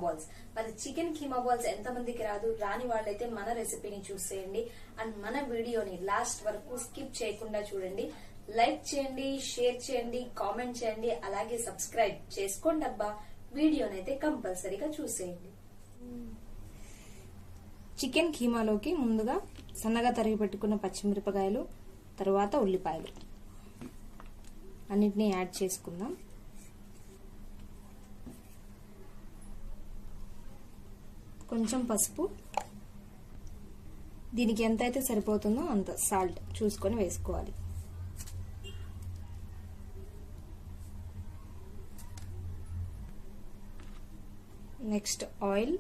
Balls. మరి chicken keema balls ఎంత మందికి రాదు? రాని వాళ్ళైతే మన రెసిపీని చూసేయండి అండ్ మన వీడియోని లాస్ట్ వరకు స్కిప్ చేయకుండా చూడండి. లైక్ చేయండి, షేర్ చేయండి, కామెంట్ చేయండి, అలాగే సబ్స్క్రైబ్ చేసుకోండి అబ్బా. వీడియోనైతే కంపల్సరీగా చూసేయండి. చికెన్ కీమాలోకి ముందుగా సన్నగా తరిగి పెట్టుకున్న పచ్చిమిరపకాయలు, తర్వాత ఉల్లిపాయలు అన్నిటినీ యాడ్ చేసుకుందాం. కొంచెం పసుపు, దీనికి ఎంత అయితే సరిపోతుందో అంత సాల్ట్ చూసుకొని వేసుకోవాలి. నెక్స్ట్ ఆయిల్,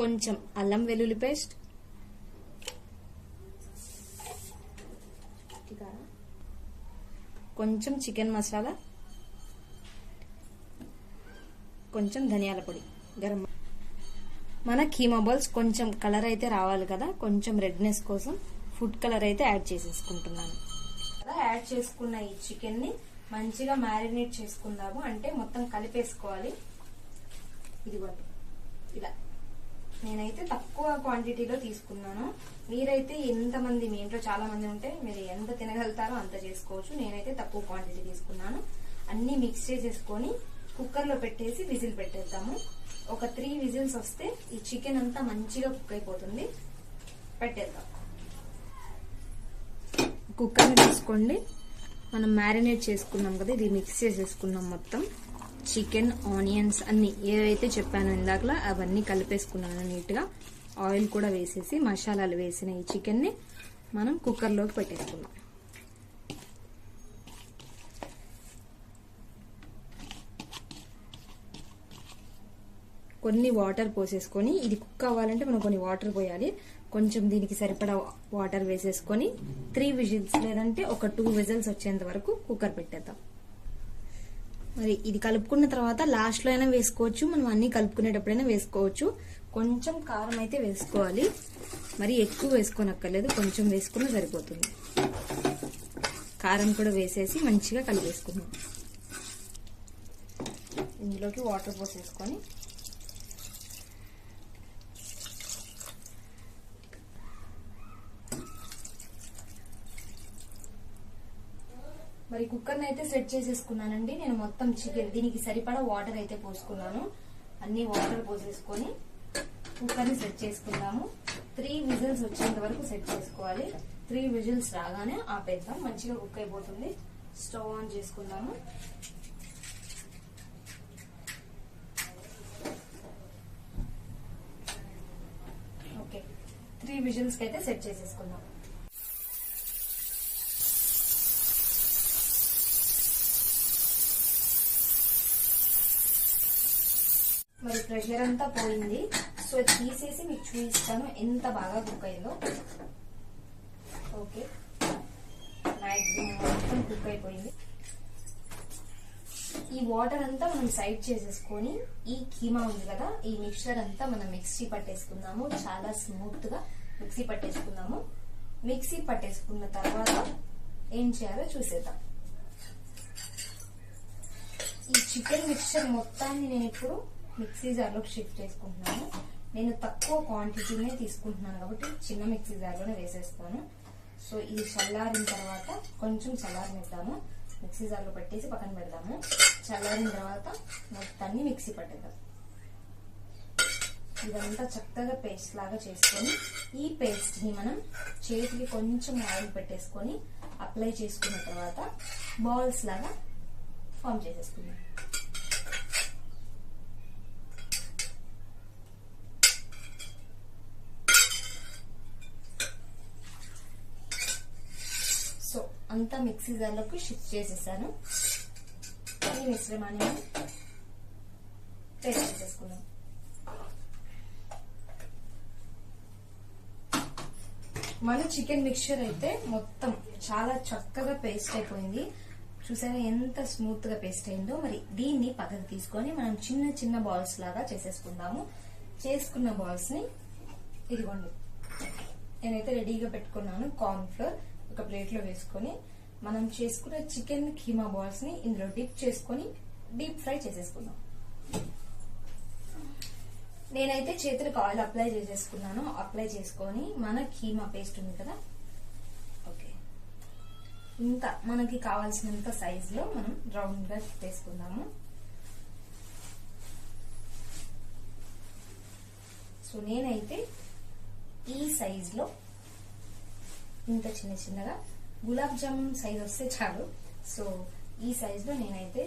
కొంచెం అల్లం వెల్లుల్లి పేస్ట్, కొంచెం చికెన్ మసాలా, కొంచెం ధనియాల పొడి, గరం. మన కీమా బాల్స్ కొంచెం కలర్ అయితే రావాలి కదా, కొంచెం రెడ్నెస్ కోసం ఫుడ్ కలర్ అయితే యాడ్ చేసేసుకుంటున్నాను. యాడ్ చేసుకున్న ఈ చికెన్ ని మంచిగా మ్యారినేట్ చేసుకుందాము, అంటే మొత్తం కలిపేసుకోవాలి. ఇదిగోండి ఇలా. నేనైతే తక్కువ క్వాంటిటీలో తీసుకున్నాను. మీరైతే ఎంతమంది, మీ ఇంట్లో చాలా మంది ఉంటే మీరు ఎంత తినగలుగుతారో అంత చేసుకోవచ్చు. నేనైతే తక్కువ క్వాంటిటీ తీసుకున్నాను. అన్ని మిక్స్ చేసేసుకొని కుక్కర్ లో పెట్టేసి విజిల్ పెట్టేద్దాము. ఒక 3 విజిల్స్ వస్తే ఈ చికెన్ అంతా మంచిగా కుక్ అయిపోతుంది. పెట్టేద్దాం. కుక్కర్ ని తీసుకోండి. మనం మ్యారినేట్ చేసుకున్నాం కదా, ఇది మిక్స్ చేసేసుకున్నాం మొత్తం. చికెన్, ఆనియన్స్ అన్ని ఏవైతే చెప్పానో ఇందాకలా అవన్నీ కలిపేసుకున్నాను నీట్ గా. ఆయిల్ కూడా వేసేసి మసాలాలు వేసిన ఈ చికెన్ ని మనం కుక్కర్లోకి పెట్టేసుకున్నాం. కొన్ని వాటర్ పోసేసుకొని, ఇది కుక్ అవ్వాలంటే మనం కొన్ని వాటర్ పోయాలి. కొంచెం దీనికి సరిపడా వాటర్ వేసేసుకొని 3 విజిల్స్ లేదంటే ఒక 2 విజిల్స్ వచ్చేంత వరకు కుక్కర్ పెట్టేద్దాం. మరి ఇది కలుపుకున్న తర్వాత లాస్ట్ లో అయినా వేసుకోవచ్చు, మనం అన్ని కలుపుకునేటప్పుడైనా వేసుకోవచ్చు. కొంచెం కారం అయితే వేసుకోవాలి, మరి ఎక్కువ వేసుకోనక్కర్లేదు, కొంచెం వేసుకున్నా సరిపోతుంది. కారం కూడా వేసేసి మంచిగా కలిపేసుకుందాం. ఇందులోకి వాటర్ పోసేసుకొని మరి కుక్కర్ అయితే సెట్ చేసేసుకున్నానండి. నేను మొత్తం చికెన్ దీనికి సరిపడా వాటర్ అయితే పోసుకున్నాను. అన్ని వాటర్ పోసేసుకొని కుక్కర్ ని సెట్ చేసుకుందాము. 3 విజిల్స్ వచ్చేంత వరకు సెట్ చేసుకోవాలి. 3 విజిల్స్ రాగానే ఆపేద్దాం, మంచిగా కుక్ అయిపోతుంది. స్టవ్ ఆన్ చేసుకుందాము. ఓకే, 3 విజిల్స్ కి అయితే సెట్ చేసేసుకుందాం. మరి ప్రెషర్ అంతా పోయింది. సో తీసేసి మీకు చూపిస్తాను ఎంత బాగా కుక్ అయిందో. ఓకే, మాక్సిమం మొత్తం కుక్ అయిపోయింది. ఈ వాటర్ అంతా మనం సైడ్ చేసేసుకొని ఈ కీమా ఉంది కదా, ఈ మిక్చర్ అంతా మనం మిక్సీ పట్టేసుకుందాము. చాలా స్మూత్ గా మిక్సీ పట్టేసుకుందాము. మిక్సీ పట్టేసుకున్న తర్వాత ఏం చేయాలో చూసేద్దాం. ఈ చికెన్ మిక్చర్ మొత్తాన్ని నేను ఇప్పుడు మిక్సీ జార్లోకి షిఫ్ట్ చేసుకుంటున్నాను. నేను తక్కువ క్వాంటిటీనే తీసుకుంటున్నాను కాబట్టి చిన్న మిక్సీ జార్లోనే వేసేస్తాను. సో ఇది చల్లారిన తర్వాత కొంచెం చల్లారనిద్దాము. మిక్సీ జార్లో పెట్టేసి పక్కన పెడదాము. చల్లారిన తర్వాత మొత్తాన్ని మిక్సీ పట్టేద్దాం. ఇదంతా చక్కగా పేస్ట్ లాగా చేసుకొని ఈ పేస్ట్ ని మనం చేతికి కొంచెం ఆయిల్ పెట్టేసుకొని అప్లై చేసుకున్న తర్వాత బాల్స్ లాగా ఫామ్ చేసేసుకుందాం. సో అంతా మిక్సీ జార్లోకి షిఫ్ట్ చేసేసాను. ఈ మిశ్రమాన్ని పేస్ట్ చేసేసుకున్నాం. మన చికెన్ మిక్చర్ అయితే మొత్తం చాలా చక్కగా పేస్ట్ అయిపోయింది. చూసారా ఎంత స్మూత్ గా పేస్ట్ అయిందో. మరి దీన్ని పక్కకు తీసుకొని మనం చిన్న చిన్న బాల్స్ లాగా చేసేసుకుందాము. చేసుకున్న బాల్స్ ని ఇదిగోండి నేనైతే రెడీగా పెట్టుకున్నాను. కార్న్ ఫ్లోర్ ఒక ప్లేట్ లో వేసుకొని మనం చేసుకున్న చికెన్ కీమా బాల్స్ ని ఇందులో డిప్ చేసుకొని డీప్ ఫ్రై చేసేసుకుందాం. నేనైతే చేతులకు ఆయిల్ అప్లై చేసేసుకున్నాను. అప్లై చేసుకొని మన కీమా పేస్ట్ ఉంది కదా, ఓకే, ఇంత మనకి కావాల్సినంత సైజ్ లో మనం రౌండ్ గా తీసుకుందాము. సో నేనైతే ఈ సైజ్ లో ఇంత చిన్న చిన్నగా గులాబ్ జామున్ సైజ్ వస్తే చాలు. సో ఈ సైజ్ లో నేనైతే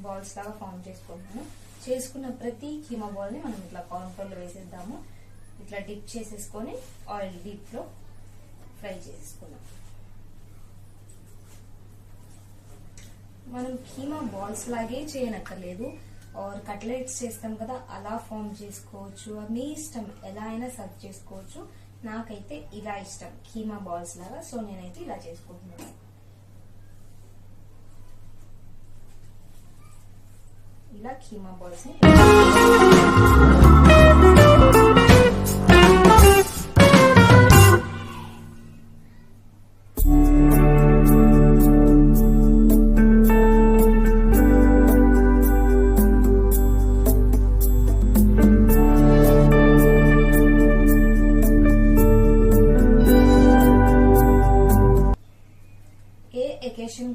బాల్స్ లాగా ఫామ్ చేసుకుంటున్నాను. చేసుకున్న ప్రతి కీమా బాల్ ని మనం ఇట్లా కార్న్ ఫ్లోర్ లో వేసేద్దాము. ఇట్లా డిప్ చేసేసుకొని ఆయిల్ డీప్ లో ఫ్రై చేసేసుకున్నాం. మనం కీమా బాల్స్ లాగే చేయనక్కర్లేదు. ఆర్ కట్లెట్స్ చేస్తాం కదా, అలా ఫామ్ చేసుకోవచ్చు. మీ ఇష్టం, ఎలా అయినా సర్వ్ చేసుకోవచ్చు. నాకైతే ఇలా ఇష్టం, కీమా బాల్స్ లాగా. సో నేనైతే ఇలా చేసుకుంటున్నాను. ఇలా కీమా బాల్స్ ని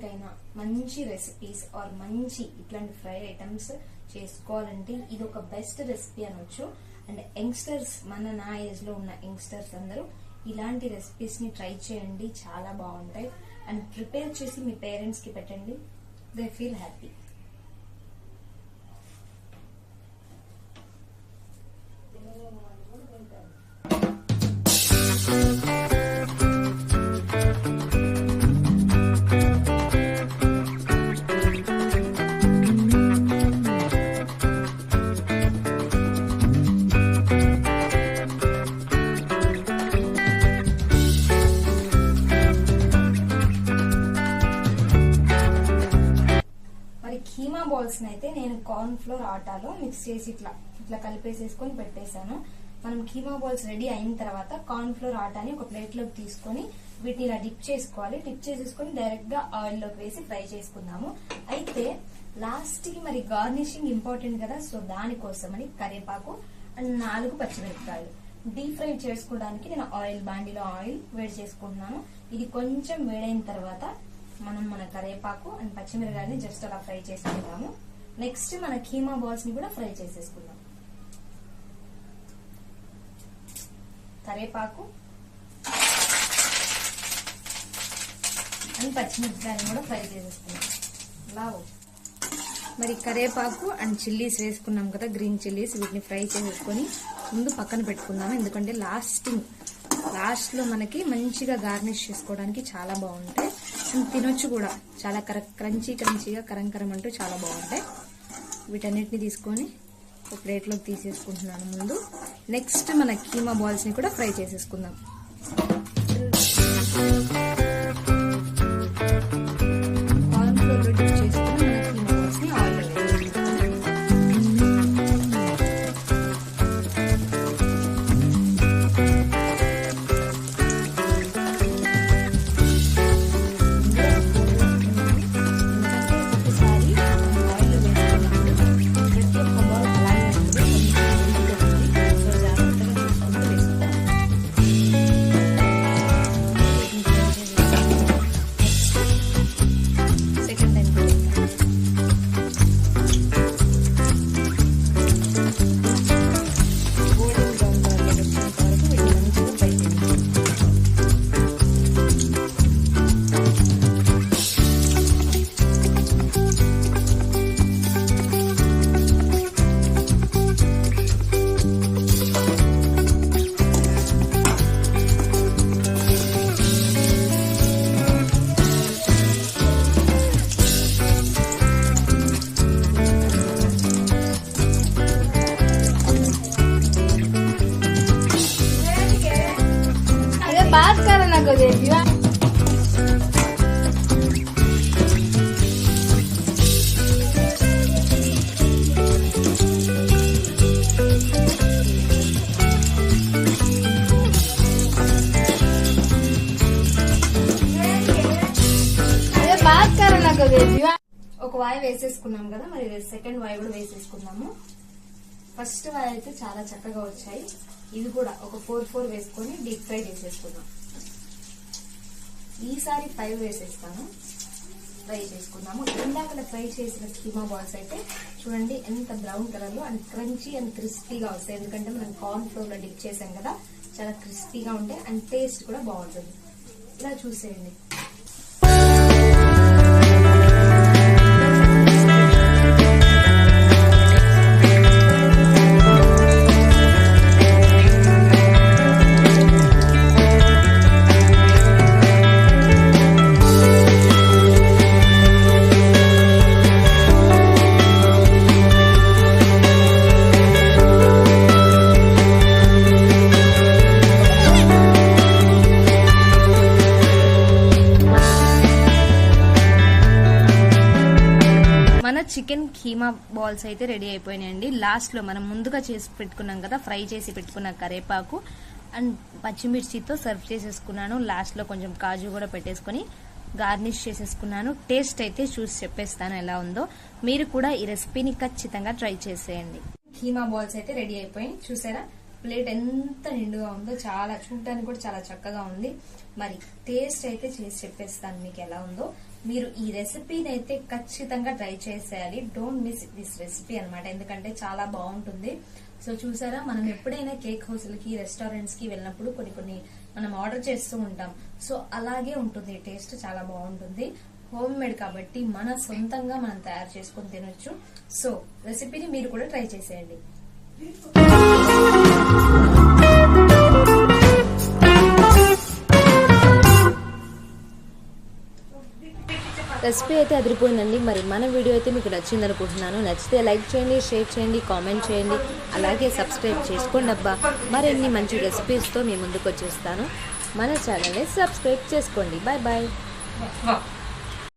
కైనా మంచి రెసిపీస్ ఆర్ మంచి ఇట్లాంటి ఫ్రై ఐటమ్స్ చేసుకోవాలంటే ఇది ఒక బెస్ట్ రెసిపీ అనొచ్చు. అండ్ యంగ్స్టర్స్, నా ఏజ్ లో ఉన్న యంగ్స్టర్స్ అందరూ ఇలాంటి రెసిపీస్ ని ట్రై చేయండి, చాలా బాగుంటాయి. అండ్ ప్రిపేర్ చేసి మీ పేరెంట్స్ కి పెట్టండి, they feel happy. Keema balls అయితే నేను కార్న్ ఫ్లోర్ ఆటాలో మిక్స్ చేసి ఇట్లా కలిపేసేసుకొని పెట్టేశాను. మనం కీమా బాల్స్ రెడీ అయిన తర్వాత కార్న్ ఫ్లోర్ ఆటాని ఒక ప్లేట్ లోకి తీసుకొని వీటిని ఇలా డిప్ చేసుకోవాలి. డిప్ చేసేసుకొని డైరెక్ట్ గా ఆయిల్ లోకి వేసి ఫ్రై చేసుకుందాము. అయితే లాస్ట్ కి మరి గార్నిషింగ్ ఇంపార్టెంట్ కదా, సో దానికోసమని కరివేపాకు అండ్ 4 పచ్చిమిరపకాయలు డీప్ ఫ్రై చేసుకోవడానికి నేను బాండీలో ఆయిల్ వేడి చేసుకుంటున్నాను. ఇది కొంచెం వేడైన తర్వాత మనం మన కరివేపాకు అండ్ పచ్చిమిరపకాయని జస్ట్ అలా ఫ్రై చేసుకుందాము. నెక్స్ట్ మన కీమా బాల్స్ ని కూడా ఫ్రై చేసేసుకుందాం. కరివేపాకు అండ్ పచ్చిమిరపకాయని కూడా ఫ్రై చేసేసుకుందాం. లావు మరి కరివేపాకు అండ్ చిల్లీస్ వేసుకున్నాం కదా, గ్రీన్ చిల్లీస్, వీటిని ఫ్రై చేసేసుకొని ముందు పక్కన పెట్టుకుందాము. ఎందుకంటే లాస్ట్ లో మనకి మంచిగా గార్నిష్ చేసుకోవడానికి చాలా బాగుంటాయి. తినొచ్చు కూడా, చాలా క్రంచీగా కరం అంటూ చాలా బాగుంటాయి. వీటన్నిటిని తీసుకొని ఒక ప్లేట్లోకి తీసేసుకుంటున్నాను ముందు. నెక్స్ట్ మన కీమా బాల్స్ ని కూడా ఫ్రై చేసేసుకుందాం. కార్న్ ఫ్లోర్ లో డిప్ చేసుకుని మన కీమా బాల్స్ ని ఆయిల్ లో వేసేసుకుందాం. बात करना को देखिए వాయి వేసేసుకున్నాం కదా, మరి సెకండ్ వాయి కూడా వేసేసుకున్నాము. ఫస్ట్ వాయి అయితే చాలా చక్కగా వచ్చాయి. ఇది కూడా ఒక 4 వేసుకొని డీప్ ఫ్రై చేసేసుకుందాం. ఈసారి 5 వేసేస్తాను, ఫ్రై చేసుకుందాము. ఇందాక ఫ్రై చేసిన కీమా బాల్స్ అయితే చూడండి ఎంత బ్రౌన్ కలర్ లో అండ్ క్రంచీ అండ్ క్రిస్పీగా వస్తాయి. ఎందుకంటే మనం కార్న్ ఫ్లోర్ లో డిప్ చేసాం కదా, చాలా క్రిస్పీగా ఉంటాయి అండ్ టేస్ట్ కూడా బాగుంటుంది. ఇలా చూసేయండి. చికెన్ కీమా బాల్స్ అయితే రెడీ అయిపోయినాయండి. లాస్ట్ లో మనం ముందుగా చేసి పెట్టుకున్నాం కదా, ఫ్రై చేసి పెట్టుకున్న కరేపాకు అండ్ పచ్చిమిర్చితో సర్వ్ చేసేసుకున్నాను. లాస్ట్ లో కొంచెం కాజు కూడా పెట్టేసుకుని గార్నిష్ చేసేసుకున్నాను. టేస్ట్ అయితే చూసి చెప్పేస్తాను ఎలా ఉందో. మీరు కూడా ఈ రెసిపీని ఖచ్చితంగా ట్రై చేసేయండి. కీమా బాల్స్ అయితే రెడీ అయిపోయి చూసారా, ప్లేట్ ఎంత నిండుగా ఉందో, చాలా చూడటానికి కూడా చాలా చక్కగా ఉంది. మరి టేస్ట్ అయితే చేసి చెప్పేస్తాను మీకు ఎలా ఉందో. మీరు ఈ రెసిపీని అయితే ఖచ్చితంగా ట్రై చేసేయాలి. డోంట్ మిస్ దిస్ రెసిపీ అన్నమాట, ఎందుకంటే చాలా బాగుంటుంది. సో చూసారా, మనం ఎప్పుడైనా కేక్ హౌస్లకి రెస్టారెంట్స్ కి వెళ్ళినప్పుడు కొన్ని మనం ఆర్డర్ చేస్తూ ఉంటాం. సో అలాగే ఉంటుంది, టేస్ట్ చాలా బాగుంటుంది. హోమ్ మేడ్ కాబట్టి మన సొంతంగా మనం తయారు చేసుకుని తినొచ్చు. సో రెసిపీని మీరు కూడా ట్రై చేసేయండి. రెసిపీ అయితే అదిరిపోయిందండి. మరి మన వీడియో అయితే మీకు నచ్చింది అనుకుంటున్నాను. నచ్చితే లైక్ చేయండి, షేర్ చేయండి, కామెంట్ చేయండి, అలాగే సబ్స్క్రైబ్ చేసుకోండి అబ్బా. మరిన్ని మంచి రెసిపీస్తో మీ ముందుకు వచ్చేస్తాను. మన ఛానల్ని సబ్స్క్రైబ్ చేసుకోండి. Bye bye.